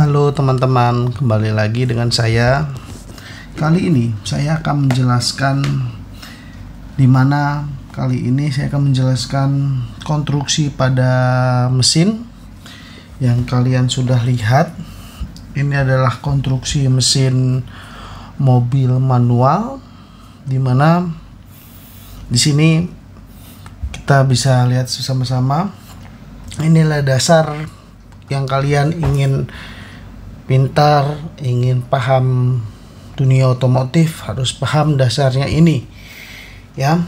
Halo teman-teman, kembali lagi dengan saya. Kali ini saya akan menjelaskan konstruksi pada mesin yang kalian sudah lihat. Ini adalah konstruksi mesin mobil manual, dimana di sini kita bisa lihat sama-sama. Inilah dasar yang kalian ingin pintar, ingin paham dunia otomotif, harus paham dasarnya ini, ya.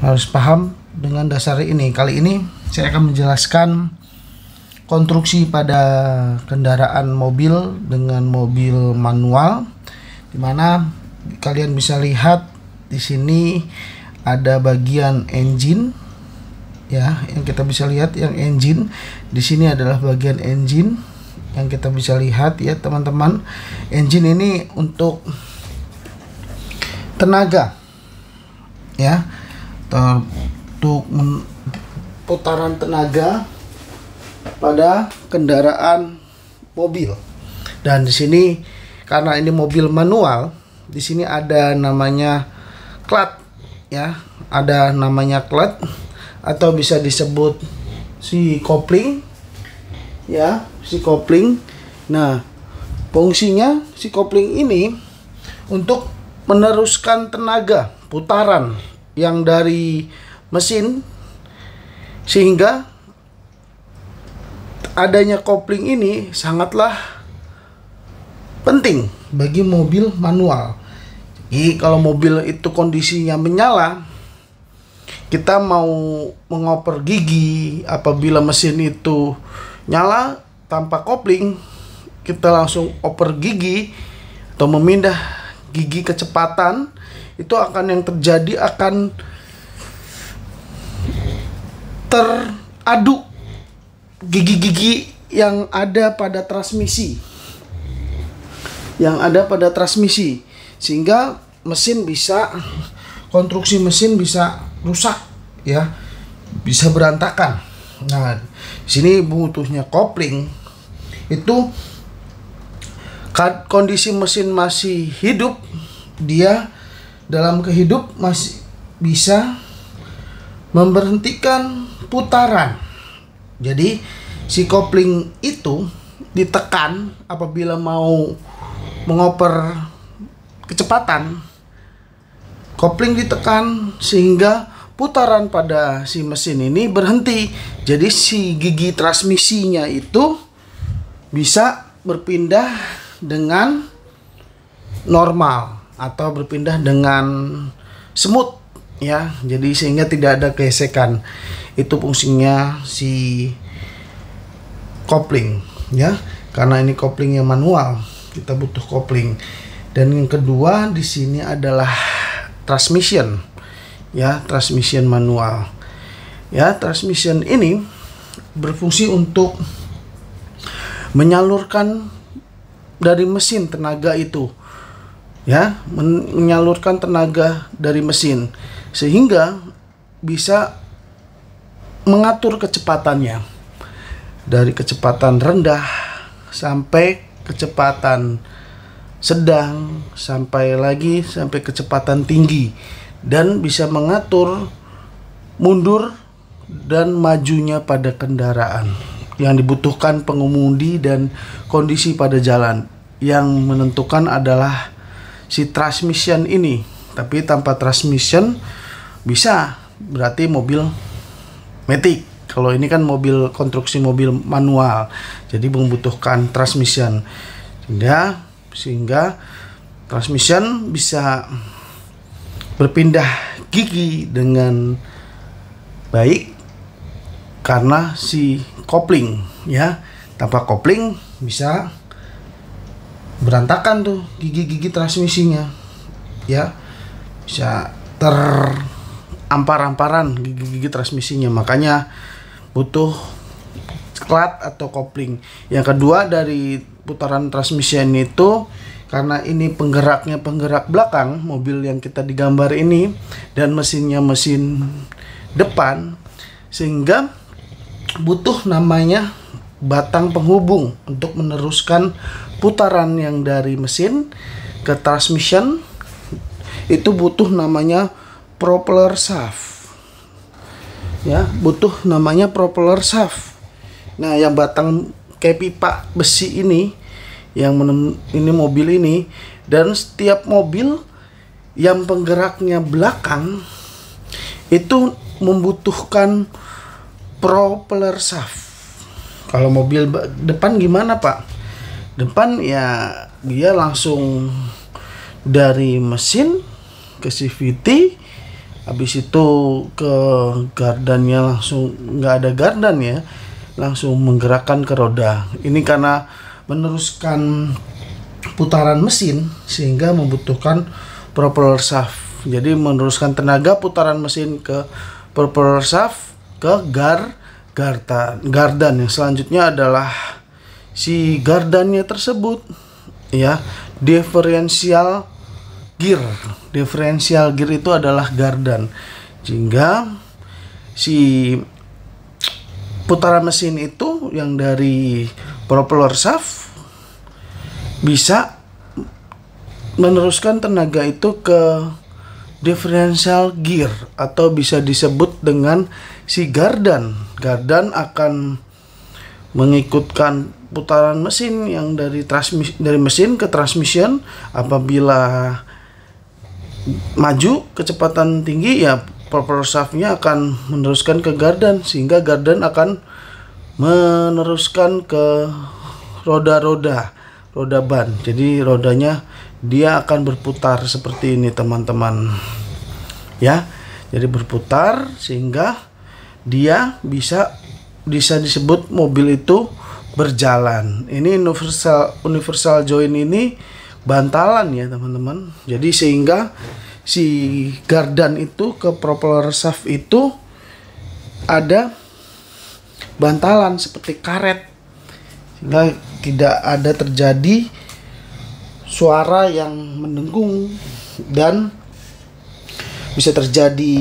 Harus paham dengan dasar ini. Kali ini saya akan menjelaskan konstruksi pada kendaraan mobil dengan mobil manual, dimana kalian bisa lihat di sini ada bagian engine, ya, yang kita bisa lihat yang engine. Di sini adalah bagian engine yang kita bisa lihat, ya teman-teman. Engine ini untuk tenaga, ya, untuk putaran tenaga pada kendaraan mobil. Dan di sini karena ini mobil manual, di sini ada namanya clutch, ya, ada namanya clutch atau bisa disebut si kopling, ya, si kopling. Nah, fungsinya si kopling ini untuk meneruskan tenaga putaran yang dari mesin, sehingga adanya kopling ini sangatlah penting bagi mobil manual. Jadi kalau mobil itu kondisinya menyala, kita mau mengoper gigi, apabila mesin itu nyala tanpa kopling, kita langsung oper gigi atau memindah gigi kecepatan, itu yang terjadi akan teradu gigi-gigi yang ada pada transmisi, sehingga konstruksi mesin bisa rusak, ya, bisa berantakan. Nah, di sini butuhnya kopling itu kondisi mesin masih hidup, dia dalam kehidup masih bisa memberhentikan putaran. Jadi si kopling itu ditekan apabila mau mengoper kecepatan. Kopling ditekan sehingga putaran pada si mesin ini berhenti. Jadi si gigi transmisinya itu bisa berpindah dengan normal atau berpindah dengan smooth, ya. Jadi sehingga tidak ada gesekan. Itu fungsinya si kopling, ya. Karena ini kopling yang manual, kita butuh kopling. Dan yang kedua di sini adalah transmission, ya, transmission manual. Ya, transmission ini berfungsi untuk menyalurkan dari mesin tenaga itu, ya, menyalurkan tenaga dari mesin sehingga bisa mengatur kecepatannya dari kecepatan rendah sampai kecepatan sedang, sampai kecepatan tinggi, dan bisa mengatur mundur dan majunya pada kendaraan. Yang dibutuhkan pengemudi dan kondisi pada jalan. Yang menentukan adalah si transmission ini. Tapi tanpa transmission berarti mobil matic. Kalau ini kan konstruksi mobil manual, jadi membutuhkan transmission. Sehingga transmission bisa berpindah gigi dengan baik karena si kopling, ya. Tanpa kopling bisa berantakan tuh gigi-gigi transmisinya, ya, bisa terampar-amparan gigi-gigi transmisinya. Makanya butuh clutch atau kopling. Yang kedua dari putaran transmission itu, karena ini penggeraknya penggerak belakang mobil yang kita digambar ini, dan mesinnya mesin depan, sehingga butuh namanya batang penghubung untuk meneruskan putaran yang dari mesin ke transmission. Itu butuh namanya propeller shaft. Ya, butuh namanya propeller shaft. Nah, yang batang kayak pipa besi ini, ini mobil ini, dan setiap mobil yang penggeraknya belakang itu membutuhkan propeller shaft. Kalau mobil depan gimana, Pak? Depan ya dia langsung dari mesin ke CVT, habis itu ke gardannya langsung nggak ada gardan ya, langsung menggerakkan ke roda. Ini karena meneruskan putaran mesin sehingga membutuhkan propeller shaft. Jadi meneruskan tenaga putaran mesin ke propeller shaft ke gardan. Yang selanjutnya adalah si gardannya tersebut ya, differential gear. Differential gear itu adalah gardan. Sehingga si putaran mesin itu yang dari propeller shaft bisa meneruskan tenaga itu ke differential gear, atau bisa disebut dengan si gardan. Gardan akan mengikutkan putaran mesin yang dari mesin ke transmission. Apabila maju kecepatan tinggi ya, propeller shaftnya akan meneruskan ke gardan, sehingga gardan akan meneruskan ke roda ban. Jadi rodanya dia akan berputar seperti ini, teman-teman. Ya, jadi berputar sehingga dia bisa disebut mobil itu berjalan. Ini universal joint ini bantalan ya, teman-teman. Jadi sehingga si gardan itu ke propeller shaft itu ada bantalan seperti karet, sehingga tidak ada terjadi suara yang mendengung dan bisa terjadi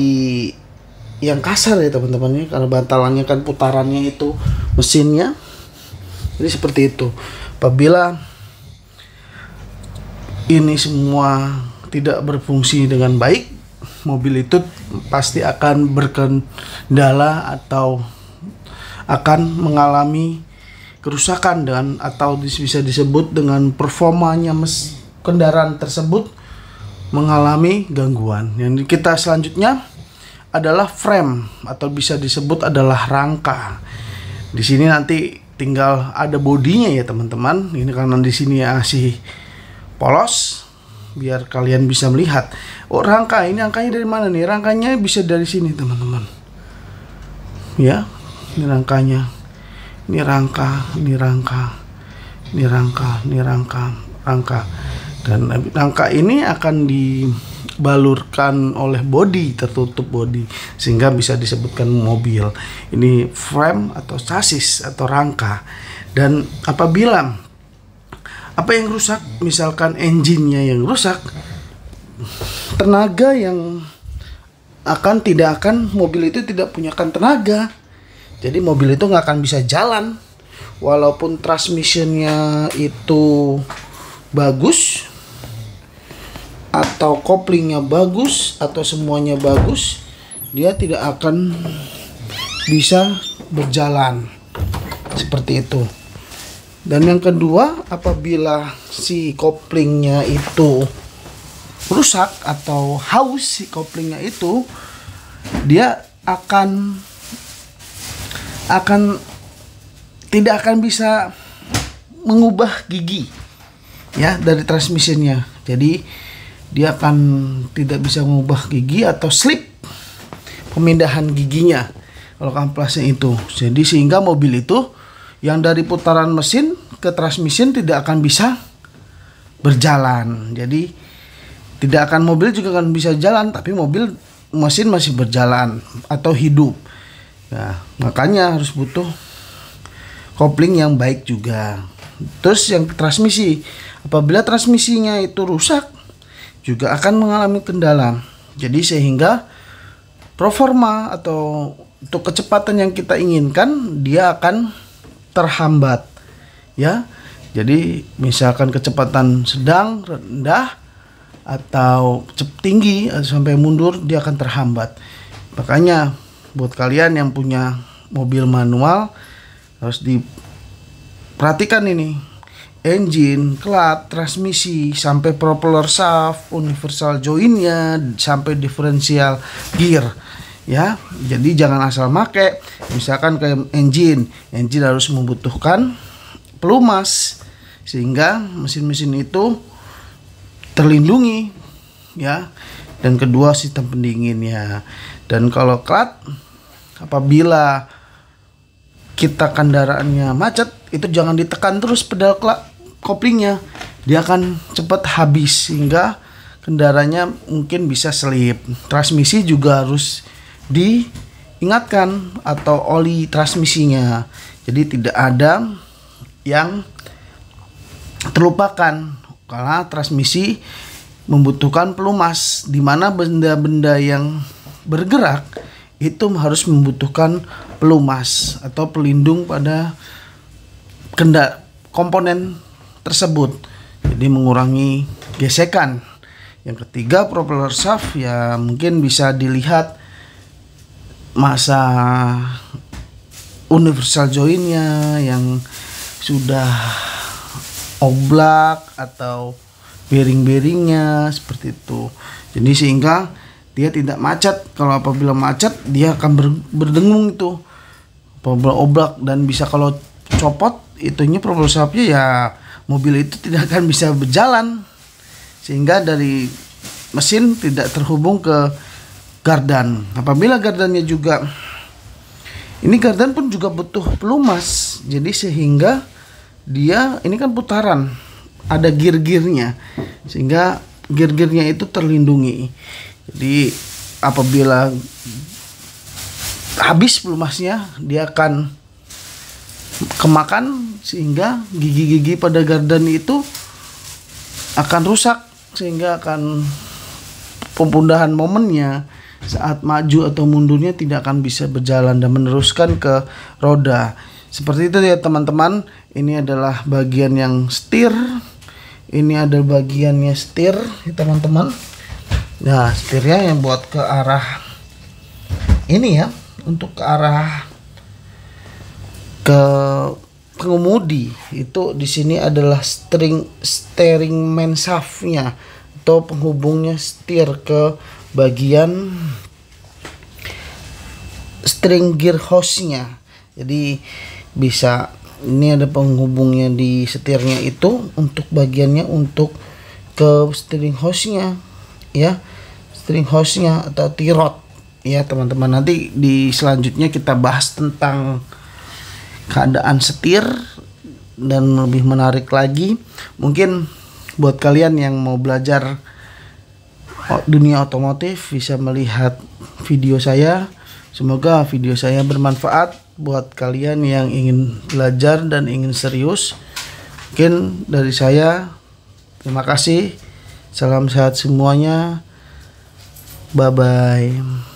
yang kasar ya, teman-teman, ya, karena bantalannya kan putarannya itu mesinnya. Jadi seperti itu. Apabila ini semua tidak berfungsi dengan baik, mobil itu pasti akan berkendala atau akan mengalami kerusakan atau bisa disebut dengan performanya kendaraan tersebut mengalami gangguan. Yang kita selanjutnya adalah frame, atau bisa disebut adalah rangka. Di sini nanti tinggal ada bodinya ya, teman-teman. Ini karena di sini masih polos biar kalian bisa melihat. Oh, rangka ini, rangkanya dari mana nih? Rangkanya bisa dari sini, teman-teman. Ya, ini rangkanya. Ini rangka. Dan rangka ini akan dibalurkan oleh bodi, tertutup bodi, sehingga bisa disebutkan mobil. Ini frame atau chassis atau rangka. Dan apabila apa yang rusak, misalkan engine-nya yang rusak, tenaga yang mobil itu tidak punyakan tenaga. Jadi mobil itu nggak akan bisa jalan. Walaupun transmissionnya itu bagus, atau koplingnya bagus, atau semuanya bagus, dia tidak akan bisa berjalan. Seperti itu. Dan yang kedua, apabila si koplingnya itu rusak atau haus si koplingnya itu, dia tidak akan bisa mengubah gigi ya dari transmisinya. Jadi dia akan tidak bisa mengubah gigi atau slip pemindahan giginya kalau kamplasnya itu. Jadi sehingga mobil itu yang dari putaran mesin ke transmission tidak akan bisa berjalan. Jadi mobil juga akan bisa jalan, tapi mesin masih berjalan atau hidup. Nah, makanya harus butuh kopling yang baik juga. Terus yang transmisi, apabila transmisinya itu rusak, juga akan mengalami kendala. Jadi sehingga performa atau untuk kecepatan yang kita inginkan dia akan terhambat ya. Jadi misalkan kecepatan sedang, rendah, atau tinggi sampai mundur, dia akan terhambat. Makanya buat kalian yang punya mobil manual harus diperhatikan ini, engine, clutch, transmisi, sampai propeller shaft, universal jointnya, sampai differential gear ya. Jadi jangan asal make. Misalkan kayak engine harus membutuhkan pelumas sehingga mesin-mesin itu terlindungi ya. Dan kedua, sistem pendinginnya. Dan kalau clutch, apabila kita kendaraannya macet, itu jangan ditekan terus pedal koplingnya, dia akan cepat habis sehingga kendaraannya mungkin bisa selip. Transmisi juga harus diingatkan, atau oli transmisinya, jadi tidak ada yang terlupakan karena transmisi membutuhkan pelumas, di mana benda-benda yang bergerak itu harus membutuhkan pelumas atau pelindung pada komponen tersebut, jadi mengurangi gesekan. Yang ketiga, propeller shaft ya, mungkin bisa dilihat masa universal jointnya yang sudah oblak atau bearing-bearingnya seperti itu. Jadi sehingga dia tidak macet. Kalau apabila macet dia akan berdengung itu apabila oblak, dan bisa kalau copot itunya propeller shaftnya ya, mobil itu tidak akan bisa berjalan sehingga dari mesin tidak terhubung ke gardan. Apabila gardannya juga, ini gardan pun juga butuh pelumas, jadi sehingga dia ini kan putaran, ada gear-gearnya sehingga gear-gearnya itu terlindungi. Jadi apabila habis pelumasnya dia akan kemakan sehingga gigi-gigi pada gardan itu akan rusak sehingga akan pempundahan momennya saat maju atau mundurnya tidak akan bisa berjalan dan meneruskan ke roda. Seperti itu ya teman-teman. Ini adalah bagian yang setir. Ini ada bagiannya setir ya teman-teman. Nah, setirnya yang buat ke arah ini ya, untuk ke arah ke pengemudi. Itu di sini adalah steering main shaft-nya atau penghubungnya setir ke bagian string gear house-nya. Jadi bisa, ini ada penghubungnya di setirnya itu untuk bagiannya untuk ke steering house-nya ya, steering house-nya atau T-rod ya teman-teman. Nanti di selanjutnya kita bahas tentang keadaan setir dan lebih menarik lagi. Mungkin buat kalian yang mau belajar dunia otomotif bisa melihat video saya. Semoga video saya bermanfaat buat kalian yang ingin belajar dan ingin serius. Mungkin dari saya, terima kasih. Salam sehat semuanya. Bye bye.